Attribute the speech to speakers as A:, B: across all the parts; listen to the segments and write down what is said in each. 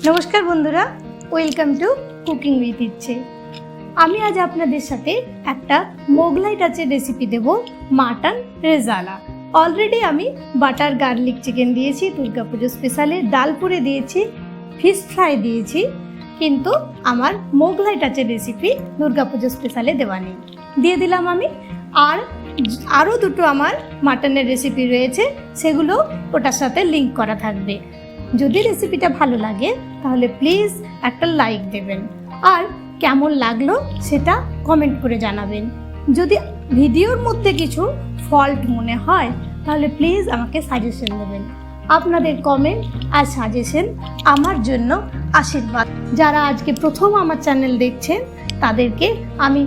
A: নমস্কার বন্ধুরা, welcome to cooking with ইচ্ছে। আমি আজ আপনাদের সাথে একটা মোগলাই টাচের রেসিপি দেব, মাটন রেজালা। অলরেডি আমি বাটার গার্লিক চিকেন দিয়েছি, দুর্গাপুজো স্পেশালে ডাল পুরে দিয়েছি, ফিশ ফ্রাই দিয়েছি, কিন্তু আমার মোগলাই টাচের রেসিপি দুর্গাপুজো স্পেশালে দেওয়া নেই। দিয়ে দিলাম আমি আরও দুটো আমার মাটনের রেসিপি রয়েছে, সেগুলো ওটার সাথে লিঙ্ক করা থাকবে। যদি রেসিপিটা ভালো লাগে তাহলে প্লিজ একটা লাইক দেবেন, আর কেমন লাগলো সেটা কমেন্ট করে জানাবেন। যদি ভিডিওর মধ্যে কিছু ফল্ট মনে হয় তাহলে প্লিজ আমাকে সাজেশন দেবেন। আপনাদের কমেন্ট আর সাজেশন আমার জন্য আশীর্বাদ। যারা আজকে প্রথম আমার চ্যানেল দেখছেন তাদেরকে আমি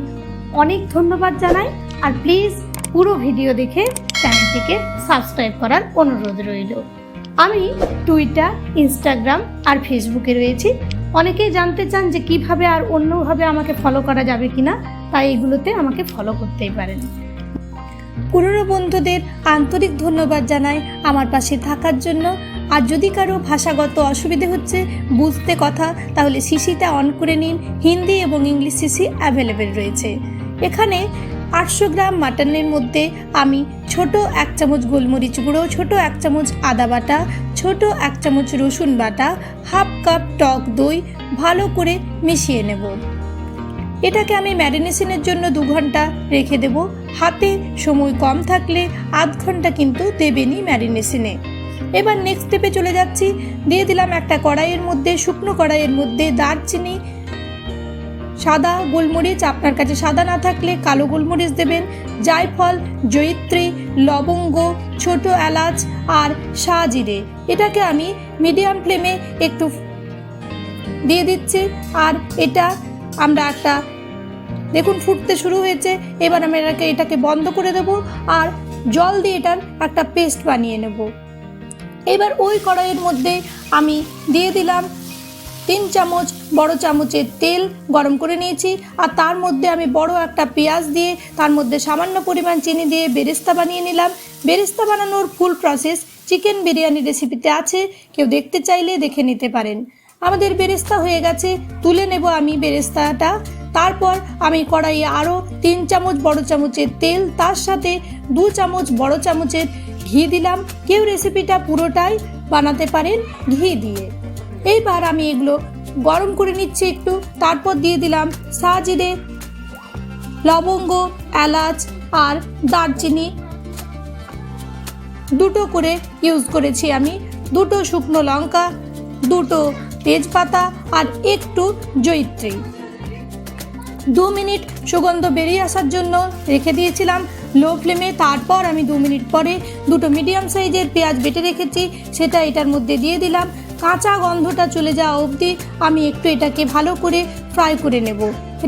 A: অনেক ধন্যবাদ জানাই, আর প্লিজ পুরো ভিডিও দেখে চ্যানেলটিকে সাবস্ক্রাইব করার অনুরোধ রইল। আমি টুইটার, ইনস্টাগ্রাম আর ফেসবুকে রয়েছি। অনেকেই জানতে চান যে কিভাবে আর অন্যভাবে আমাকে ফলো করা যাবে কিনা, তাই এগুলোতে আমাকে ফলো করতেই পারেন। পুরনো বন্ধুদের আন্তরিক ধন্যবাদ জানাই আমার পাশে থাকার জন্য। আর যদি কারো ভাষাগত অসুবিধে হচ্ছে বুঝতে কথা, তাহলে সিসিটা অন করে নিন। হিন্দি এবং ইংলিশ সিসি অ্যাভেলেবেল রয়েছে। এখানে 800 গ্রাম মাটনের মধ্যে আমি ছোট 1 চামচ গোলমরিচ গুঁড়ো, ছোট 1 চামচ আদা বাটা, ছোট 1 চামচ রসুন বাটা, হাফ কাপ টক দই ভালো করে মিশিয়ে নেব। এটাকে আমি ম্যারিনেশনের জন্য 2 ঘন্টা রেখে দেব। হাতে সময় কম থাকলে আধ ঘন্টা কিন্তু দেবেনই ম্যারিনেশনে। এবার নেক্সট স্টেপে চলে যাচ্ছি। দিয়ে দিলাম একটা কড়াইয়ের মধ্যে, শুকনো কড়াইয়ের মধ্যে দারচিনি, সাদা গোলমরিচ, আপনার কাছে সাদা না থাকলে কালো গোলমরিচ দেবেন, জায়ফল, জয়িত্রী, লবঙ্গ, ছোট এলাচ আর শাহজিরে। এটাকে আমি মিডিয়াম ফ্লেমে একটু দিয়ে দিচ্ছি। আর এটা আমরা একটা দেখুন ফুটতে শুরু হয়েছে। এবার আমি এটাকে বন্ধ করে দেব আর জল দিয়ে এটার একটা পেস্ট বানিয়ে নেব। এবার ওই কড়াইয়ের মধ্যে আমি দিয়ে দিলাম 3 চামচ বড় চামচের তেল গরম করে নিয়েছি, আর তার মধ্যে আমি বড় একটা পেঁয়াজ দিয়ে তার মধ্যে সামান্য পরিমাণ চিনি দিয়ে বেরেস্তা বানিয়ে নিলাম। বেরেস্তা বানানোর ফুল প্রসেস চিকেন বিরিয়ানি রেসিপিতে আছে, কেউ দেখতে চাইলে দেখে নিতে পারেন। আমাদের বেরেস্তা হয়ে গেছে, তুলে নেব আমি বেরেস্তাটা। তারপর আমি কড়াইয়ে আরও 3 চামচ বড় চামচের তেল, তার সাথে 2 চামচ বড় চামচের ঘি দিলাম। কেউ রেসিপিটা পুরোটাই বানাতে পারেন ঘি দিয়ে। এইবার আমি এগুলো গরম করে নিচ্ছি একটু। তারপর দিয়ে দিলাম শাহজিরে, লবঙ্গ, এলাচ আর দারচিনি, দুটো করে ইউজ করেছি আমি, 2টো শুকনো লঙ্কা, 2টো তেজপাতা আর একটু জয়িত্রী। 2 মিনিট সুগন্ধ বেরিয়ে আসার জন্য রেখে দিয়েছিলাম লো ফ্লেমে। তারপর আমি 2 মিনিট পরে 2টো মিডিয়াম সাইজের পেঁয়াজ বেটে রেখেছি, সেটা এটার মধ্যে দিয়ে দিলাম। কাঁচা গন্ধটা চলে যাওয়া অবধি আমি একটু এটাকে ভালো করে ফ্রাই করে নেব।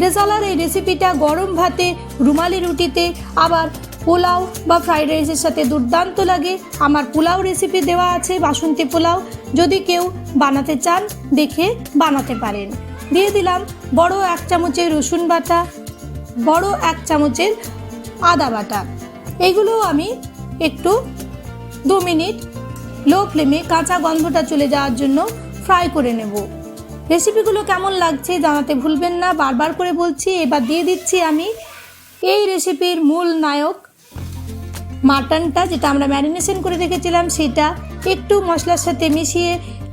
A: রেজালার এই রেসিপিটা গরম ভাতে, রুমালি রুটিতে, আবার পোলাও বা ফ্রাইড রাইসের সাথে দুর্দান্ত লাগে। আমার পোলাও রেসিপি দেওয়া আছে, বাসন্তী পোলাও, যদি কেউ বানাতে চান দেখে বানাতে পারেন। দিয়ে দিলাম বড় 1 চামচের রসুন বাটা, বড় 1 চামচের আদা বাটা। এগুলোও আমি একটু 2 মিনিট লো ফ্লেমে কাঁচা গন্ধটা চলে যাওয়ার জন্য ফ্রাই করে নেব। রেসিপিগুলো কেমন লাগছে জানাতে ভুলবেন না, বারবার করে বলছি। এবার দিয়ে দিচ্ছি আমি এই রেসিপির মূল নায়ক মাটনটা, যেটা আমরা ম্যারিনেশন করে রেখেছিলাম, সেটা একটু মশলার সাথে মিশিয়ে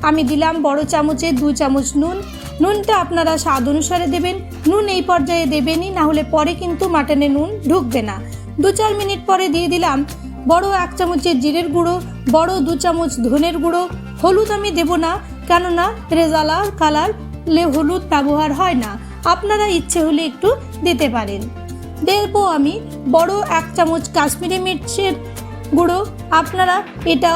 A: আমি দিলাম বড় চামচে 2 চামচ নুন। নুনটা আপনারা স্বাদ অনুসারে দেবেন। নুন এই পর্যায়ে দেবেনই, না হলে পরে কিন্তু মাটনে নুন ঢুকবে না। 2-4 মিনিট পরে দিয়ে দিলাম বড় 1 চামচের জিরের গুঁড়ো, বড় 2 চামচ ধনের গুঁড়ো। হলুদ আমি দেব না, কেননা রেজালার কালারে হলুদ ব্যবহার হয় না, আপনারা ইচ্ছে হলে একটু দিতে পারেন। দেবো আমি বড় 1 চামচ কাশ্মীরি মির্চের গুঁড়ো, আপনারা এটা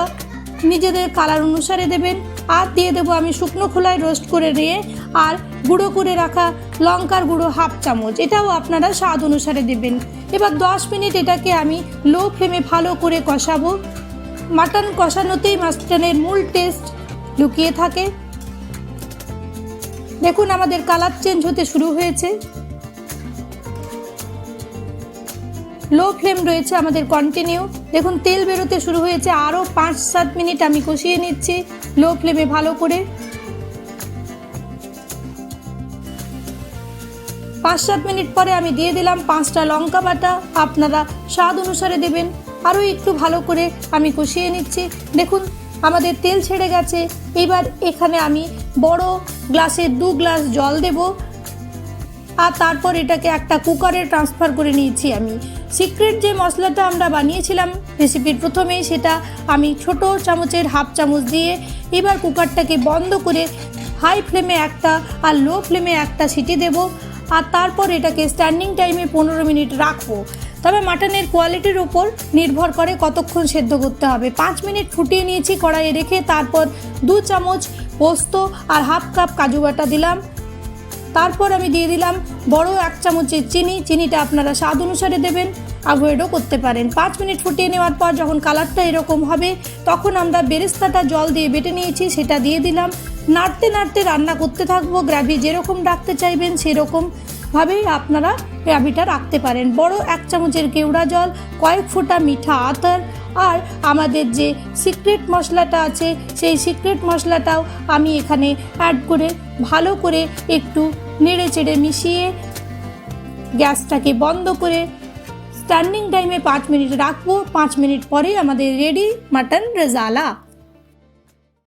A: নিজেদের কালার অনুসারে দেবেন। আর দিয়ে দেবো আমি শুকনো খোলায় রোস্ট করে নিয়ে আর গুঁড়ো করে রাখা লঙ্কার গুঁড়ো 1/2 চামচ, এটাও আপনারা স্বাদ অনুসারে দেবেন। এবার 10 মিনিট এটাকে আমি লো ফ্লেমে ভালো করে কষাবো। মাটন কষানোতেই মাটনের মূল টেস্ট লুকিয়ে থাকে। দেখুন আমাদের কালার চেঞ্জ হতে শুরু হয়েছে। লো ফ্লেম রয়েছে আমাদের কন্টিনিউ। দেখুন তেল বেরোতে শুরু হয়েছে। আরও 5-7 মিনিট আমি কষিয়ে নিচ্ছি লো ফ্লেমে ভালো করে। 5-7 মিনিট পরে আমি দিয়ে দিলাম 5টা লঙ্কা বাটা, আপনারা স্বাদ অনুসারে দেবেন। আরও একটু ভালো করে আমি কষিয়ে নিচ্ছি। দেখুন আমাদের তেল ছেড়ে গেছে। এবার এখানে আমি বড় গ্লাসে 2 গ্লাস জল দেব, আর তারপর এটাকে একটা কুকারে ট্রান্সফার করে নিয়েছি। আমি সিক্রেট যে মশলাটা আমরা বানিয়েছিলাম রেসিপির প্রথমেই, সেটা আমি ছোট চামচের 1/2 চামচ দিয়ে এবার কুকারটাকে বন্ধ করে হাই ফ্লেমে একটা আর লো ফ্লেমে একটা সিটি দেব, আর তারপর এটাকে স্ট্যান্ডিং টাইমে 15 মিনিট রাখবো। তবে মাটনের কোয়ালিটির উপর নির্ভর করে কতক্ষণ সেদ্ধ করতে হবে। 5 মিনিট ফুটিয়ে নিয়েছি কড়াইয়ে রেখে, তারপর 2 চামচ পোস্ত আর 1/2 কাপ কাজু বাটা দিলাম। তারপর আমি দিয়ে দিলাম বড় 1 চামচের চিনি। চিনিটা আপনারা স্বাদ অনুসারে দেবেন, অ্যাভয়েডও করতে পারেন। 5 মিনিট ফুটিয়ে নেওয়ার পর যখন কালারটা এরকম হবে, তখন আমরা বেরেস্তাটা জল দিয়ে বেটে নিয়েছি সেটা দিয়ে দিলাম। নাড়তে নাড়তে রান্না করতে থাকবো। গ্রেভি যেরকম রাখতে চাইবেন সেরকমভাবেই আপনারা গ্রেভিটা রাখতে পারেন। বড় 1 চামচের কেওড়া জল, কয়েক ফোঁটা মিঠা আতর, আর আমাদের যে সিক্রেট মশলাটা আছে সেই সিক্রেট মশলাটাও আমি এখানে অ্যাড করে ভালো করে একটু নেড়ে চেড়ে মিশিয়ে গ্যাসটাকে বন্ধ করে স্ট্যান্ডিং টাইমে 5 মিনিট রাখবো। 5 মিনিট পরে আমাদের রেডি মাটন রেজালা।